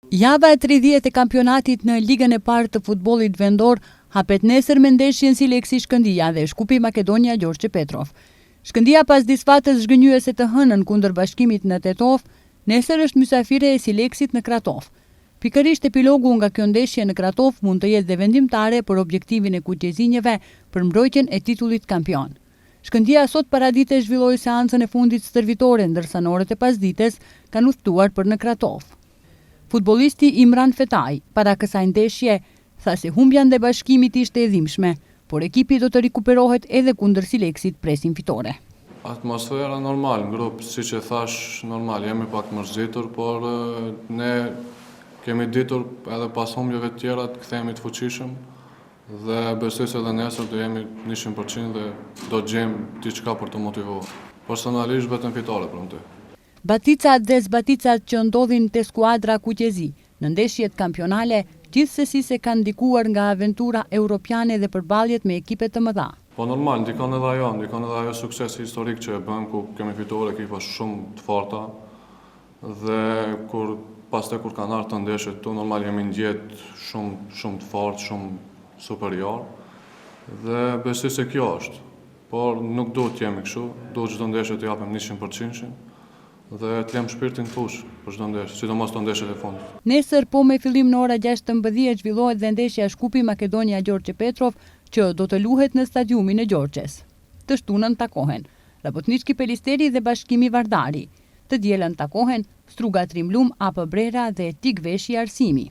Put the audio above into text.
Java e 30 e kampionatit në Ligën e parë të futbollit vendor hapet nesër me ndeshjen Sileksi Shkëndija dhe Shkupi Makedonia Gjorgje Petrov. Shkëndija pas disfatës zhgënjyese të hënën kundër Bashkimit në Tetov, nesër është mysafire e Sileksit në Kratov. Pikërisht epilogu nga kjo ndeshje në Kratov mund të jetë dhe vendimtare për objektivin e kuqezinjeve për mbrojtjen e titullit kampion. Shkëndija sot paradite zhvilloi seancën e fundit stërvitore, ndërsa në orët e pasdites kanë udhëtuar për në Kratov. Futbollisti Imran Fetaj, para kësaj ndeshje, tha se humbja ndaj Bashkimit ishte e dhimbshme, por ekipi do të rikuperohet edhe kundër Sileksit presin fitore. Atmosfera normal, në grup, siç e thash, normal, jemi pak mërzitur, por ne kemi ditur edhe pas humbjeve të tjera të kthehemi të fuqishëm dhe besoj se edhe nesër do jemi 100% dhe do të gjejmë diçka për të motivuar. Personalisht vetëm fitore për mua. Baticat dhe zbaticat që ndodhin te skuadra kuqezi në ndeshjet kampionale gjithsesi se kanë ndikuar nga aventura europiane dhe përballjet me ekipe të mëdha. Po normal, ndikon edhe ajo sukses historik që e bëm ku kemi fituar ekipa shumë të forta dhe kur kanë ardhur të ndeshjet tu normal jemi ndjet shumë të fortë, shumë superior dhe besoj se kjo është. Por nuk duhet të jemi kështu, duhet çdo ndeshje të japim 100%. Dhe të lëm shpirtin fush për çdo ndeshje, sidomos të ndeshjet e fundit. Nesër po me fillim në ora 16 zhvillohet dhe ndeshja Shkupi Makedonia Gjorgje Petrov që do të luhet në stadiumin e Gjorgjes. Të shtunën takohen Rabotnički Pelisteri dhe Bashkimi Vardari. Të dielën takohen Struga Trimlum, AP Brera dhe Tikveshi Arsimi.